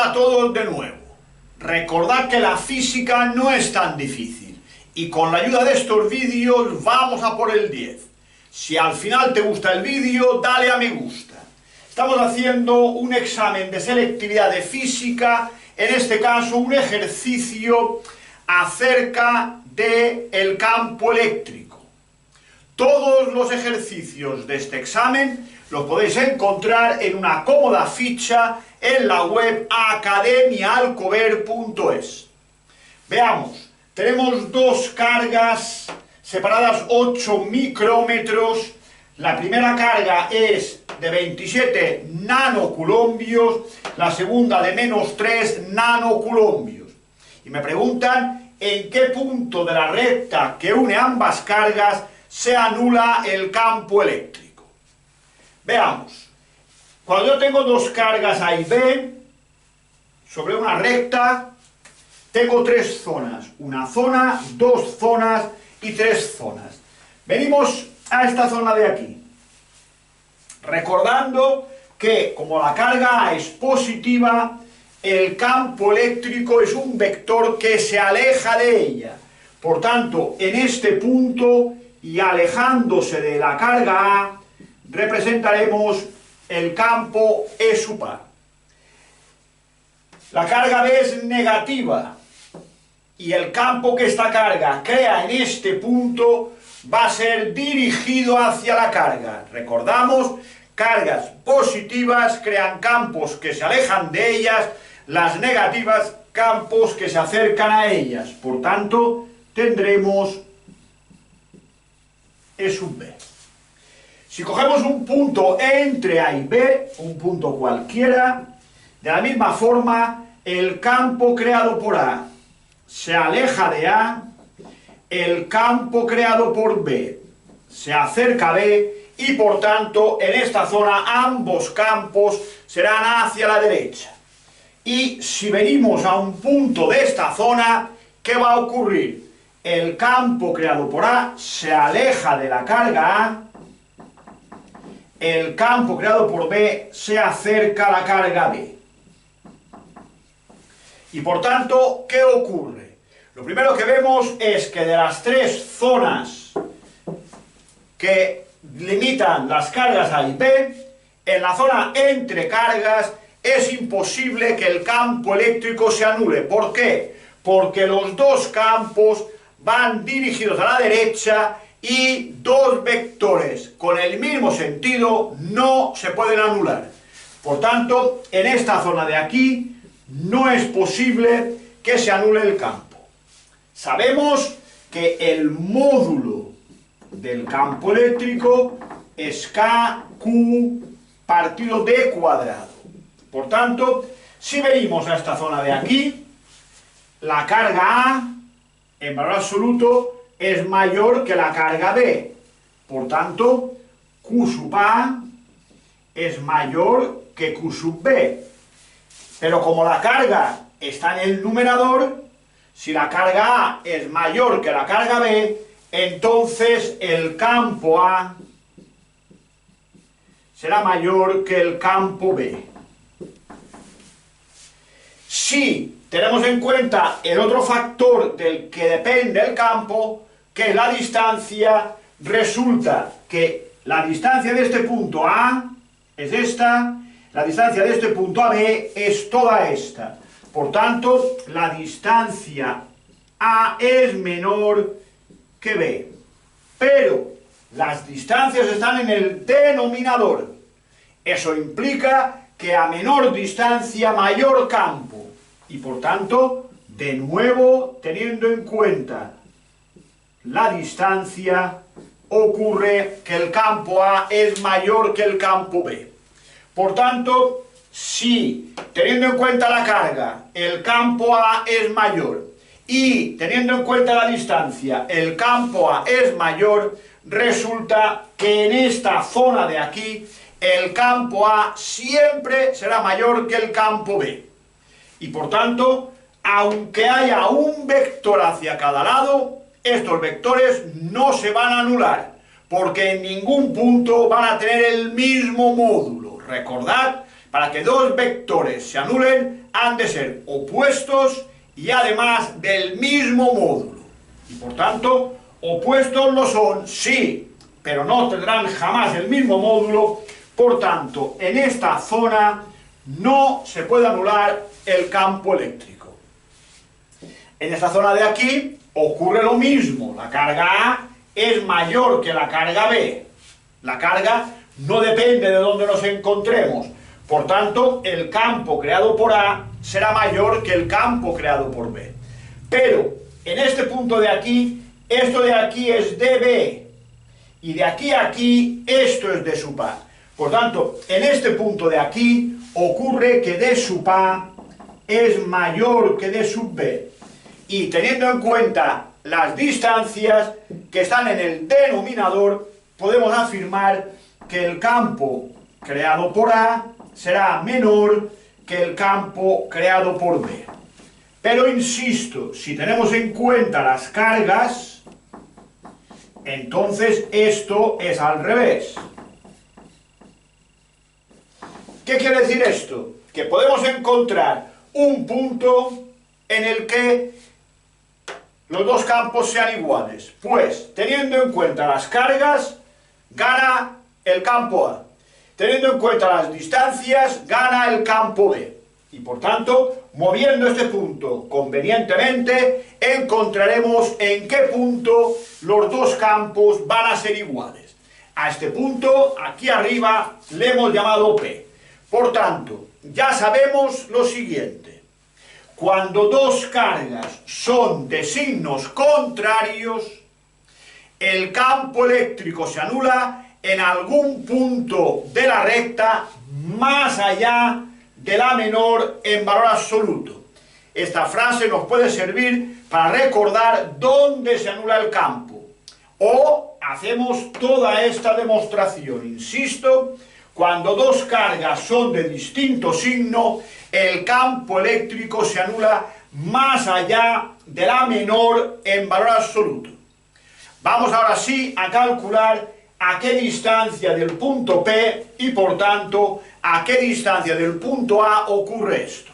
a todos de nuevo. Recordad que la física no es tan difícil y con la ayuda de estos vídeos vamos a por el 10. Si al final te gusta el vídeo, dale a me gusta. Estamos haciendo un examen de selectividad de física, en este caso un ejercicio acerca del campo eléctrico. Todos los ejercicios de este examen los podéis encontrar en una cómoda ficha en la web academiaalcover.es. Veamos, tenemos dos cargas separadas 8 micrómetros. La primera carga es de 27 nanocoulombios, la segunda de menos 3 nanocoulombios. Y me preguntan en qué punto de la recta que une ambas cargas se anula el campo eléctrico. Veamos, cuando yo tengo dos cargas A y B sobre una recta, tengo tres zonas, una zona, dos zonas y tres zonas. Venimos a esta zona de aquí, recordando que como la carga A es positiva, el campo eléctrico es un vector que se aleja de ella. Por tanto, en este punto y alejándose de la carga A, representaremos el campo E sub A. La carga B es negativa y el campo que esta carga crea en este punto va a ser dirigido hacia la carga. Recordamos, cargas positivas crean campos que se alejan de ellas, las negativas campos que se acercan a ellas. Por tanto, tendremos E sub B. Si cogemos un punto entre A y B, un punto cualquiera, de la misma forma, el campo creado por A se aleja de A, el campo creado por B se acerca a B y por tanto en esta zona ambos campos serán hacia la derecha. Y si venimos a un punto de esta zona, ¿qué va a ocurrir? El campo creado por A se aleja de la carga A, el campo creado por B se acerca a la carga B. Y por tanto, ¿qué ocurre? Lo primero que vemos es que de las tres zonas que limitan las cargas A y B, en la zona entre cargas es imposible que el campo eléctrico se anule. ¿Por qué? Porque los dos campos van dirigidos a la derecha y dos vectores con el mismo sentido no se pueden anular. Por tanto, en esta zona de aquí no es posible que se anule el campo. Sabemos que el módulo del campo eléctrico es KQ partido D cuadrado. Por tanto, si venimos a esta zona de aquí, la carga A en valor absoluto es mayor que la carga B. Por tanto, Q sub A es mayor que Q sub B. Pero como la carga está en el numerador, si la carga A es mayor que la carga B, entonces el campo A será mayor que el campo B. Si tenemos en cuenta el otro factor del que depende el campo, que es la distancia, resulta que la distancia de este punto A es esta, la distancia de este punto a B es toda esta. Por tanto, la distancia A es menor que B. Pero las distancias están en el denominador. Eso implica que a menor distancia, mayor campo. Y por tanto, de nuevo, teniendo en cuenta la distancia, ocurre que el campo A es mayor que el campo B. Por tanto, si teniendo en cuenta la carga, el campo A es mayor y teniendo en cuenta la distancia, el campo A es mayor, resulta que en esta zona de aquí, el campo A siempre será mayor que el campo B. Y por tanto, aunque haya un vector hacia cada lado, estos vectores no se van a anular, porque en ningún punto van a tener el mismo módulo. Recordad Para que dos vectores se anulen, han de ser opuestos y además del mismo módulo. Y por tanto, opuestos lo son, sí, pero no tendrán jamás el mismo módulo. Por tanto, en esta zona no se puede anular el campo eléctrico. En esta zona de aquí ocurre lo mismo. La carga A es mayor que la carga B. La carga no depende de dónde nos encontremos. Por tanto, el campo creado por A será mayor que el campo creado por B. Pero, en este punto de aquí, esto de aquí es dB. Y de aquí a aquí, esto es d sub A. Por tanto, en este punto de aquí, ocurre que d sub A es mayor que d sub B. Y teniendo en cuenta las distancias que están en el denominador, podemos afirmar que el campo creado por A será menor que el campo creado por B. Pero insisto, si tenemos en cuenta las cargas, entonces esto es al revés. ¿Qué quiere decir esto? Que podemos encontrar un punto en el que los dos campos sean iguales. Pues, teniendo en cuenta las cargas, gana el campo A. Teniendo en cuenta las distancias, gana el campo B. Y por tanto, moviendo este punto convenientemente, encontraremos en qué punto los dos campos van a ser iguales. A este punto, aquí arriba, le hemos llamado P. Por tanto, ya sabemos lo siguiente. Cuando dos cargas son de signos contrarios, el campo eléctrico se anula en algún punto de la recta más allá de la menor en valor absoluto. Esta frase nos puede servir para recordar dónde se anula el campo. O hacemos toda esta demostración, insisto, cuando dos cargas son de distinto signo, el campo eléctrico se anula más allá de la menor en valor absoluto. Vamos ahora sí a calcular a qué distancia del punto P y por tanto a qué distancia del punto A ocurre esto.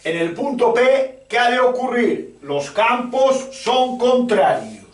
En el punto P, ¿qué ha de ocurrir? Los campos son contrarios.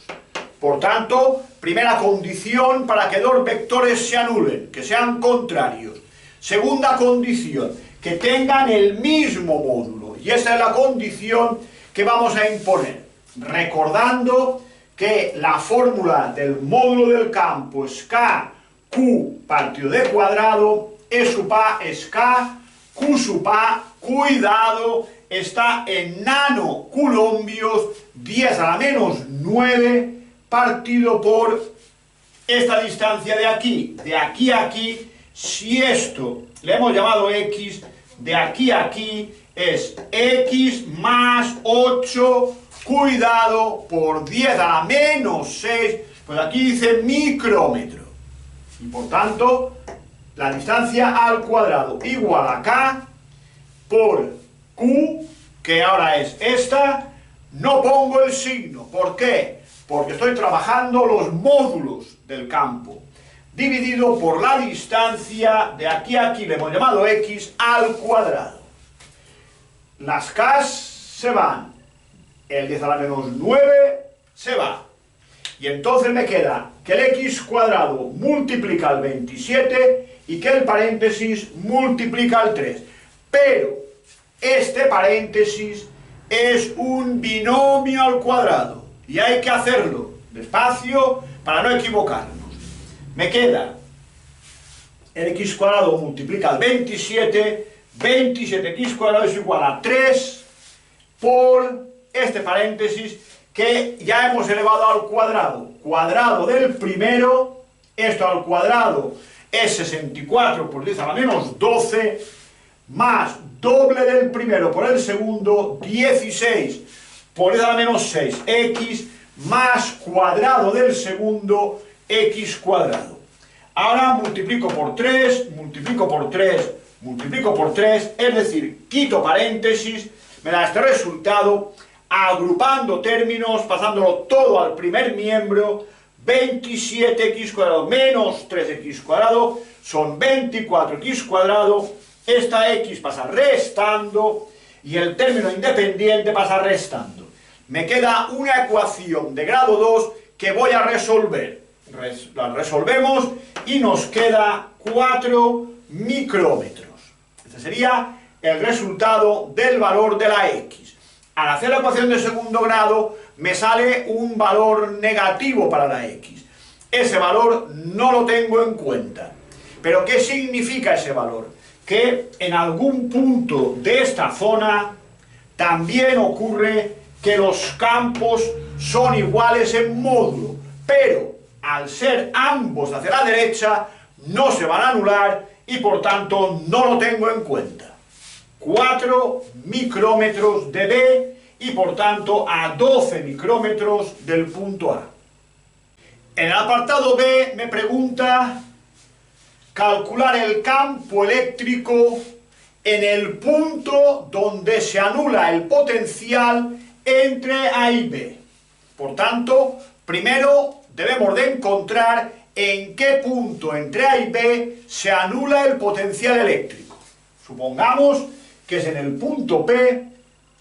Por tanto, primera condición para que dos vectores se anulen, que sean contrarios. Segunda condición, que tengan el mismo módulo. Y esa es la condición que vamos a imponer. Recordando que la fórmula del módulo del campo es K, Q partido de cuadrado, E sub A es K, Q sub A, cuidado, está en nanocoulombios, 10 a la menos 9, partido por esta distancia de aquí a aquí, si esto le hemos llamado X, de aquí a aquí es X más 8, cuidado, por 10 a la menos 6, pues aquí dice micrómetro. Y por tanto, la distancia al cuadrado igual a K por Q, que ahora es esta. No pongo el signo. ¿Por qué? Porque estoy trabajando los módulos del campo, dividido por la distancia de aquí a aquí, le hemos llamado X, al cuadrado. Las K se van. El 10 a la menos 9 se va. Y entonces me queda que el X cuadrado multiplica el 27 y que el paréntesis multiplica el 3. Pero este paréntesis es un binomio al cuadrado. Y hay que hacerlo despacio para no equivocarnos. Me queda el X cuadrado multiplica el 27, 27x cuadrado es igual a 3 por este paréntesis que ya hemos elevado al cuadrado. Cuadrado del primero, esto al cuadrado es 64 por 10 a la menos 12, más doble del primero por el segundo, 16 por 10 a la menos 6, x, más cuadrado del segundo, x cuadrado. Ahora multiplico por 3, multiplico por 3, multiplico por 3, es decir, quito paréntesis, me da este resultado, agrupando términos, pasándolo todo al primer miembro, 27x cuadrado menos 3x cuadrado son 24x cuadrado. Esta x pasa restando y el término independiente pasa restando. Me queda una ecuación de grado 2 que voy a resolver. La resolvemos y nos queda 4 micrómetros. Este sería el resultado del valor de la x. Al hacer la ecuación de segundo grado me sale un valor negativo para la x. Ese valor no lo tengo en cuenta. ¿Pero qué significa ese valor? Que en algún punto de esta zona también ocurre que los campos son iguales en módulo, pero al ser ambos hacia la derecha no se van a anular y por tanto no lo tengo en cuenta. 4 micrómetros de B y por tanto a 12 micrómetros del punto A. En el apartado B me pregunta calcular el campo eléctrico en el punto donde se anula el potencial entre A y B. Por tanto, primero debemos de encontrar en qué punto entre A y B se anula el potencial eléctrico. Supongamos que es en el punto P,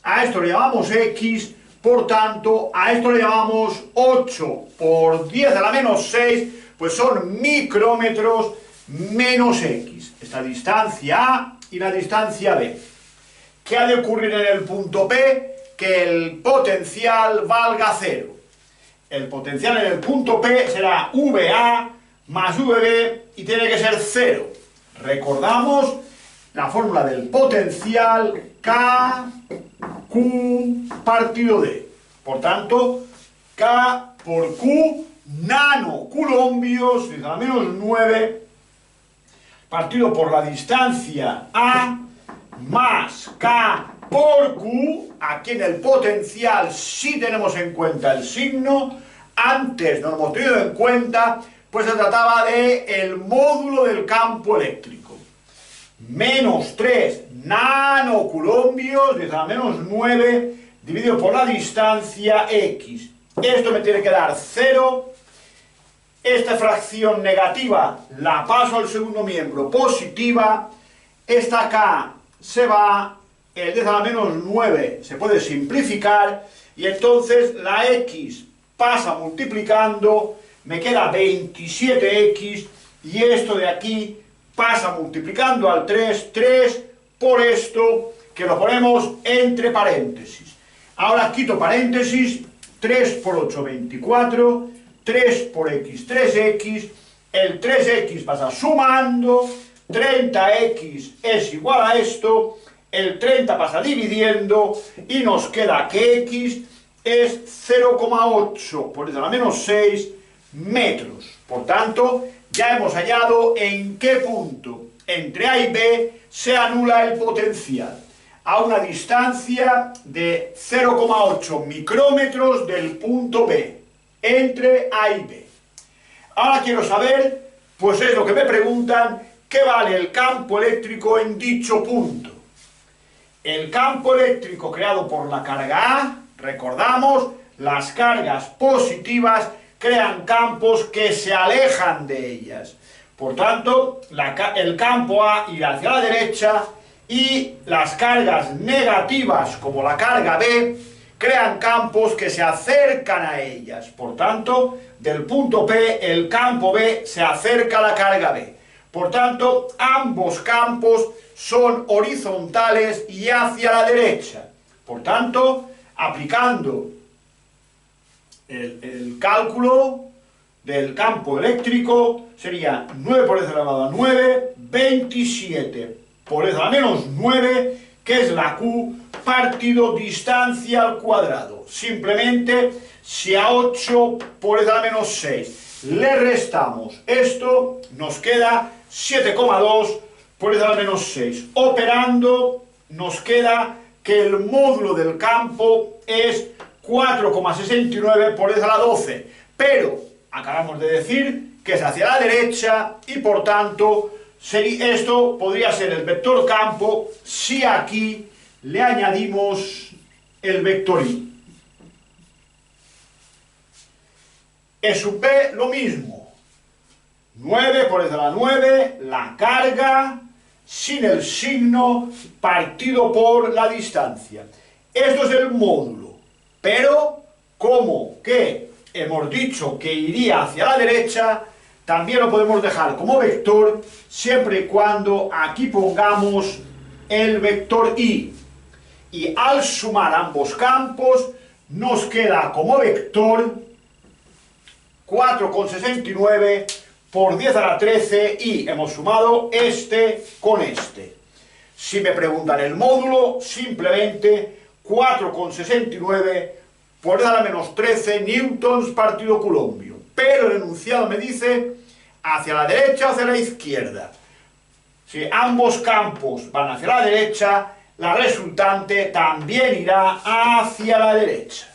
a esto le llamamos X, por tanto, a esto le llamamos 8 por 10 a la menos 6, pues son micrómetros menos X. Esta distancia A y la distancia B. ¿Qué ha de ocurrir en el punto P? Que el potencial valga 0. El potencial en el punto P será VA más VB y tiene que ser 0. Recordamos la fórmula del potencial K, Q partido D. Por tanto, K por Q nanocoulombios, a la menos 9, partido por la distancia A, más K por Q. Aquí en el potencial sí tenemos en cuenta el signo. Antes no lo hemos tenido en cuenta, pues se trataba de el módulo del campo eléctrico. Menos 3 nanocoulombios, 10 a la menos 9, dividido por la distancia X. Esto me tiene que dar 0. Esta fracción negativa la paso al segundo miembro positiva. Esta K se va, el 10 a la menos 9 se puede simplificar y entonces la X pasa multiplicando, me queda 27X y esto de aquí pasa multiplicando al 3, 3 por esto que lo ponemos entre paréntesis. Ahora quito paréntesis, 3 por 8, 24, 3 por X, 3X, el 3X pasa sumando, 30X es igual a esto, el 30 pasa dividiendo y nos queda que X es 0,8 por 10 a la menos 6 metros. Por tanto, ya hemos hallado en qué punto entre A y B se anula el potencial, a una distancia de 0,8 micrómetros del punto B, entre A y B. Ahora quiero saber, pues es lo que me preguntan, ¿qué vale el campo eléctrico en dicho punto? El campo eléctrico creado por la carga A, recordamos, las cargas positivas crean campos que se alejan de ellas. Por tanto, el campo A irá hacia la derecha y las cargas negativas, como la carga B, crean campos que se acercan a ellas. Por tanto, del punto P, el campo B se acerca a la carga B. Por tanto, ambos campos son horizontales y hacia la derecha. Por tanto, aplicando el cálculo del campo eléctrico sería 9 por 10 elevado a 9, 27 por 10 a la menos 9, que es la Q, partido distancia al cuadrado. Simplemente, si a 8 por 10 a la menos 6 le restamos esto, nos queda 7,2 por 10 a la menos 6. Operando, nos queda que el módulo del campo es 4,69 por 10 a la 12, pero acabamos de decir que es hacia la derecha y por tanto esto podría ser el vector campo si aquí le añadimos el vector y. E sub B lo mismo. 9 por 10 a la 9, la carga sin el signo partido por la distancia. Esto es el módulo, pero como que hemos dicho que iría hacia la derecha, también lo podemos dejar como vector siempre y cuando aquí pongamos el vector y. Y al sumar ambos campos nos queda como vector 4,69 por 10 a la 13 y hemos sumado este con este. Si me preguntan el módulo, simplemente 4,69 por 10 a la menos 13 newtons partido coulombio. Pero el enunciado me dice hacia la derecha o hacia la izquierda. Si ambos campos van hacia la derecha, la resultante también irá hacia la derecha.